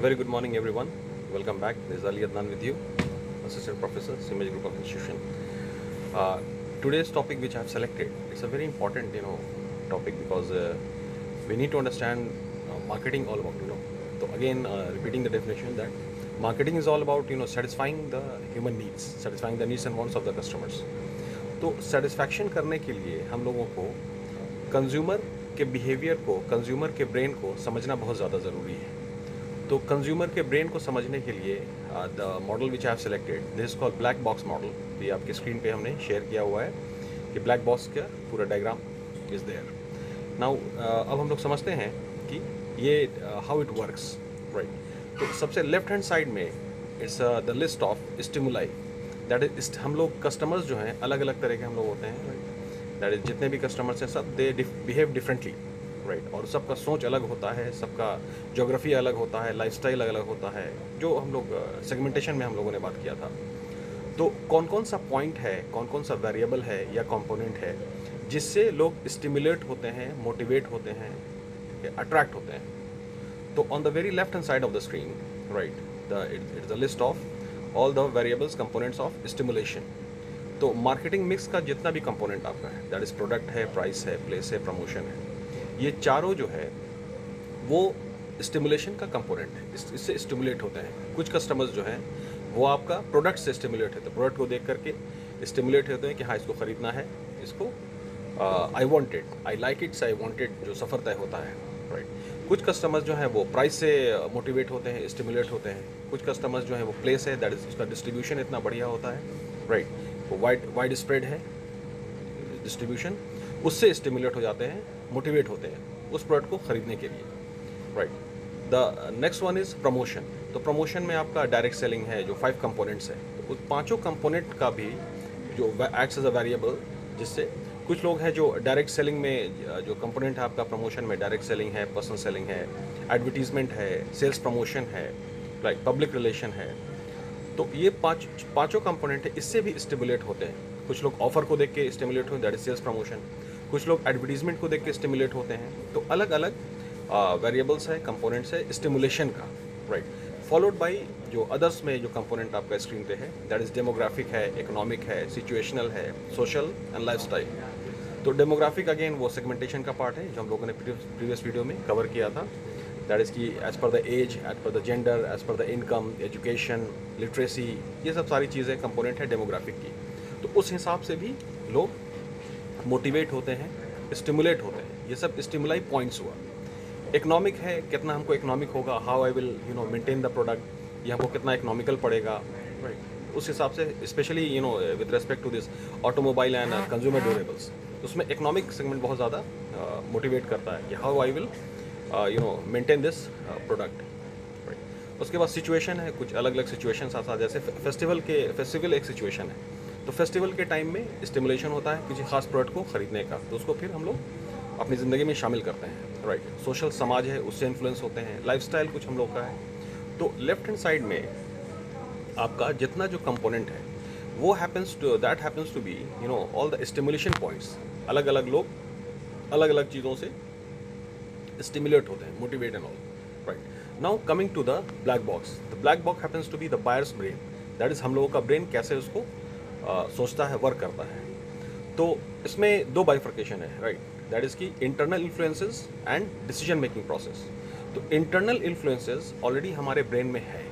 Very good morning, everyone. Welcome back. This is Ali Adnan with you, Assistant Professor, Simage Group of Institution. Uh, Today's topic, which I have selected, it's a very important, topic because we need to understand marketing all about. So again, repeating the definition that marketing is all about, satisfying the human needs, satisfying the needs and wants of the customers. तो satisfaction करने के लिए हम लोगों को consumer के behaviour को, consumer के ब्रेन को समझना बहुत ज़्यादा ज़रूरी है। तो कंज्यूमर के ब्रेन को समझने के लिए the model which I have selected, this is called black box model. ये आपके स्क्रीन पे हमने शेयर किया हुआ है कि ब्लैक बॉक्स का पूरा डायग्राम इज़ देयर। नाउ अब हम लोग समझते हैं कि ये हाउ इट वर्क्स, राइट। तो सबसे लेफ्ट हैंड साइड में it's the list of stimuli, that is हम लोग कस्टमर्स जो हैं अलग अलग तरह के हम लोग होते हैं, राइट। दैट इज जितने भी कस्टमर्स हैं सब दे बिहेव डिफरेंटली, राइट। और सबका सोच अलग होता है, सबका ज्योग्राफी अलग होता है, लाइफस्टाइल अलग अलग होता है, जो हम लोग सेगमेंटेशन में हम लोगों ने बात किया था। तो कौन कौन सा पॉइंट है, कौन कौन सा वेरिएबल है या कंपोनेंट है जिससे लोग स्टिमुलेट होते हैं, मोटिवेट होते हैं, अट्रैक्ट होते हैं। तो on the very left hand side of the screen, right, it's the list of all the variables components of stimulation. तो मार्केटिंग मिक्स का जितना भी कंपोनेंट आपका है, दैट इज प्रोडक्ट है, प्राइस है, प्लेस है, प्रमोशन है, ये चारों जो है वो स्टिमुलेशन का कंपोनेंट है, इससे स्टिमुलेट होते हैं। कुछ कस्टमर्स जो हैं वो आपका प्रोडक्ट से स्टिमुलेट होते हैं, प्रोडक्ट को देख करके स्टिमुलेट होते हैं कि हाँ इसको ख़रीदना है, इसको I want it, I like it, I want it, जो सफ़र तय होता है, राइट। कुछ कस्टमर्स जो हैं वो प्राइस से मोटिवेट होते हैं, स्टिमुलेट होते हैं। कुछ कस्टमर्स जो हैं वो प्लेस है, दैट इज उसका डिस्ट्रीब्यूशन इतना बढ़िया होता है, राइट, वो वाइड स्प्रेड है डिस्ट्रीब्यूशन, उससे स्टिमुलेट हो जाते हैं, मोटिवेट होते हैं उस प्रोडक्ट को ख़रीदने के लिए, right. The next one is promotion. तो प्रमोशन में आपका डायरेक्ट सेलिंग है, जो 5 कंपोनेंट्स है। तो उस पाँचों कंपोनेंट का भी जो एक्ट्स एज अ वेरिएबल, जिससे कुछ लोग हैं जो डायरेक्ट सेलिंग में, जो कंपोनेंट है आपका प्रमोशन में, डायरेक्ट सेलिंग है, पर्सनल सेलिंग है, एडवर्टीजमेंट है, सेल्स प्रमोशन है, लाइक पब्लिक रिलेशन है। तो ये पाँचों कंपोनेंट है, इससे भी स्टिमुलेट होते हैं। कुछ लोग ऑफर को देख के स्टिमुलेट होते हैं, दैट इज सेल्स प्रमोशन। कुछ लोग एडवर्टीजमेंट को देख के स्टिमुलेट होते हैं। तो अलग अलग वेरिएबल्स है, कंपोनेंट्स है स्टिमुलेशन का, राइट। फॉलोड बाय जो अदर्स में जो कंपोनेंट आपका स्क्रीन पे है, दैट इज डेमोग्राफिक है, इकोनॉमिक है, सिचुएशनल है, सोशल एंड लाइफस्टाइल। तो डेमोग्राफिक अगेन वो सेगमेंटेशन का पार्ट है जो हम लोगों ने प्रीवियस वीडियो में कवर किया था। दैट इज़ की as per the age, as per the gender, as per the income, education, literacy, ये सब सारी चीज़ें कंपोनेंट है डेमोग्राफिक की। तो उस हिसाब से भी लोग मोटिवेट होते हैं, स्टिमुलेट होते हैं। ये सब स्टिमुलाई पॉइंट्स हुआ। इकोनॉमिक है, कितना हमको इकोनॉमिक होगा, how I will maintain the product, ये हमको कितना इकोनॉमिकल पड़ेगा, राइट। उस हिसाब से specially with respect to this automobile and consumer durables, उसमें इकोनॉमिक सेगमेंट बहुत ज़्यादा मोटिवेट करता है कि how I will maintain this product, right. उसके बाद सिचुएशन है, कुछ अलग अलग सिचुएशन साथ साथ, जैसे फेस्टिवल एक सिचुएशन है। तो फेस्टिवल के टाइम में स्टिमुलेशन होता है किसी खास प्रोडक्ट को ख़रीदने का, तो उसको फिर हम लोग अपनी ज़िंदगी में शामिल करते हैं, राइट। सोशल समाज है, उससे इन्फ्लुएंस होते हैं। लाइफस्टाइल कुछ हम लोग का है। तो लेफ्ट हैंड साइड में आपका जितना जो कंपोनेंट है वो happens to be all the stimulation points. अलग अलग लोग अलग अलग चीज़ों से स्टिमुलेट होते हैं, motivate and all, right. Now coming to the black box, the black box happens to be the buyer's brain, that is हम लोगों का ब्रेन कैसे उसको सोचता है, वर्क करता है। तो इसमें 2 बाइफर्केशन है, राइट। दैट इज़ की internal influences and decision making process. तो इंटरनल इन्फ्लुएंसेस ऑलरेडी हमारे ब्रेन में है,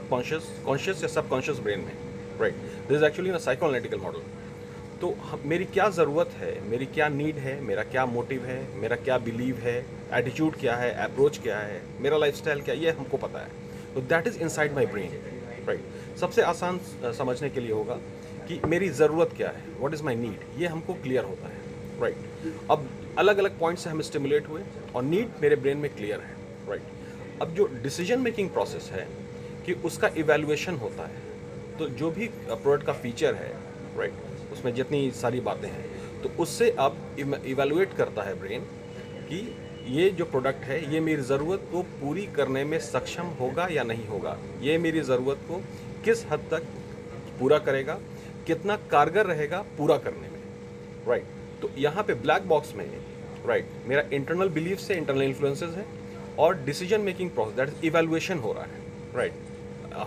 कॉन्शियस या सबकॉन्शियस ब्रेन में, right. This is actually in a psychoanalytical model. तो मेरी क्या ज़रूरत है, मेरी क्या नीड है, मेरा क्या मोटिव है, मेरा क्या बिलीव है, एटीट्यूड क्या है, अप्रोच क्या है, मेरा लाइफस्टाइल क्या है, ये हमको पता है। तो that is inside my brain, right. सबसे आसान समझने के लिए होगा कि मेरी ज़रूरत क्या है, व्हाट इज़ माई नीड, ये हमको क्लियर होता है, राइट। अब अलग अलग पॉइंट से हम स्टिमुलेट हुए और नीड मेरे ब्रेन में क्लियर है, राइट। अब जो डिसीजन मेकिंग प्रोसेस है कि उसका इवैल्यूएशन होता है। तो जो भी प्रोडक्ट का फीचर है, राइट, उसमें जितनी सारी बातें हैं, तो उससे अब इवैल्यूएट करता है ब्रेन कि ये जो प्रोडक्ट है ये मेरी ज़रूरत को पूरी करने में सक्षम होगा या नहीं होगा, ये मेरी ज़रूरत को किस हद तक पूरा करेगा, कितना कारगर रहेगा पूरा करने में, राइट। तो यहाँ पे ब्लैक बॉक्स में, राइट, मेरा इंटरनल बिलीफ से इंटरनल इन्फ्लुएंसेस है, और decision making process, that is evaluation हो रहा है, राइट।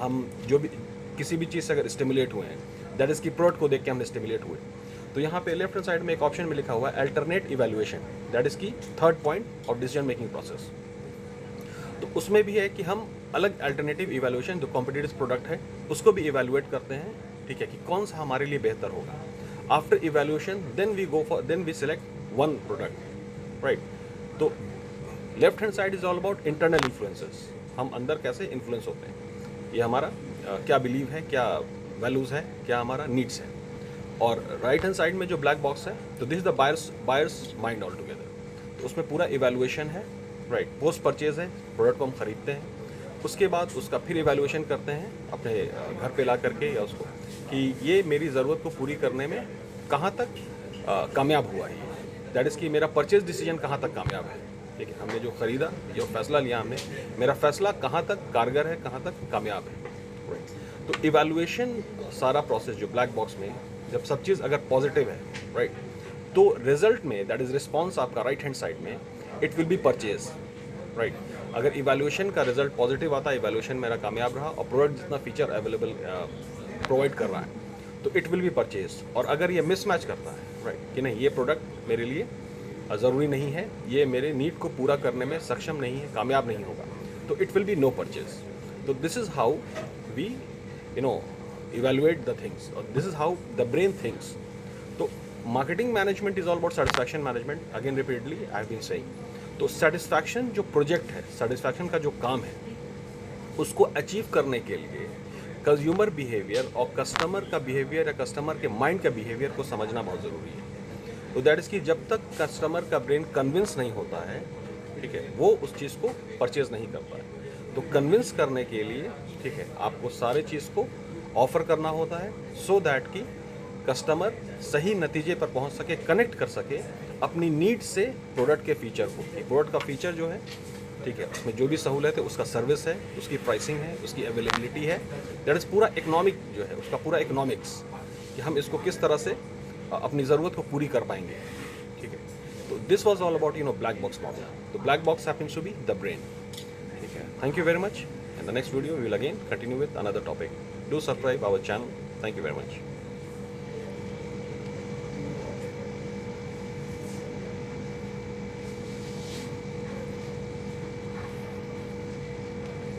हम जो भी किसी भी चीज़ से अगर स्टिमुलेट हुए हैं, दैट इज की प्रोडक्ट को देख के हमने स्टिमुलेट हुए, तो यहाँ पे लेफ्ट हैंड साइड में एक ऑप्शन में लिखा हुआ है अल्टरनेट इवैल्यूएशन, दैट इज की third point of decision making process. तो उसमें भी है कि हम अलग अल्टरनेटिव इवैल्यूएशन जो कॉम्पिटिटिव प्रोडक्ट है उसको भी इवैल्यूएट करते हैं, ठीक है, कि कौन सा हमारे लिए बेहतर होगा। After evaluation then we select one product, right. तो left hand side is all about internal influences, हम अंदर कैसे इन्फ्लुएंस होते हैं, ये हमारा क्या बिलीव है, क्या वैल्यूज़ है, क्या हमारा नीड्स है। और राइट हैंड साइड में जो ब्लैक बॉक्स है, तो this is the buyers mind all together, तो उसमें पूरा इवैल्यूएशन है, राइट। पोस्ट परचेज है, प्रोडक्ट को हम खरीदते हैं, उसके बाद उसका फिर इवैल्यूएशन करते हैं अपने घर पे ला करके या उसको, कि ये मेरी ज़रूरत को पूरी करने में कहाँ तक कामयाब हुआ है, दैट इज़ कि मेरा परचेज डिसीजन कहाँ तक कामयाब है, ठीक है। हमने जो ख़रीदा, जो फैसला लिया हमने, मेरा फैसला कहाँ तक कारगर है, कहाँ तक कामयाब है, राइट। तो इवैल्यूएशन सारा प्रोसेस जो ब्लैक बॉक्स में, जब सब चीज़ अगर पॉजिटिव है, राइट, तो रिजल्ट में दैट इज़ रिस्पॉन्स आपका राइट हैंड साइड में it will B purchase, right. अगर इवैल्यूएशन का रिजल्ट पॉजिटिव आता है, इवैल्यूएशन मेरा कामयाब रहा और प्रोडक्ट जितना फीचर अवेलेबल प्रोवाइड कर रहा है, तो इट विल बी परचेज। और अगर ये मिसमैच करता है, राइट, कि नहीं ये प्रोडक्ट मेरे लिए ज़रूरी नहीं है, ये मेरे नीड को पूरा करने में सक्षम नहीं है, कामयाब नहीं होगा, तो it will be no purchase. तो this is how we evaluate the things, or this is how the brain thinks. तो marketing management is all about satisfaction management, again repeatedly I have been saying. तो satisfaction जो project है, satisfaction का जो काम है, उसको अचीव करने के लिए कंज्यूमर बिहेवियर और कस्टमर का बिहेवियर या कस्टमर के माइंड का बिहेवियर को समझना बहुत ज़रूरी है। तो दैट इज़ कि जब तक कस्टमर का ब्रेन कन्विंस नहीं होता है, ठीक है, वो उस चीज़ को परचेज नहीं करता है। तो कन्विंस करने के लिए, ठीक है, आपको सारे चीज़ को ऑफर करना होता है, सो दैट कि कस्टमर सही नतीजे पर पहुंच सके, कनेक्ट कर सके अपनी नीड से प्रोडक्ट के फीचर को। प्रोडक्ट का फीचर जो है, ठीक है, उसमें जो भी सहूलत है, उसका सर्विस है, उसकी प्राइसिंग है, उसकी अवेलेबिलिटी है, दैट इज़ पूरा इकोनॉमिक जो है, उसका पूरा इकोनॉमिक्स, कि हम इसको किस तरह से अपनी ज़रूरत को पूरी कर पाएंगे, ठीक है। तो this was all about black box model. तो black box happens to be the brain, ठीक है। Thank you very much. In the next video, we will again continue with another topic. Do subscribe our channel. Thank you very much.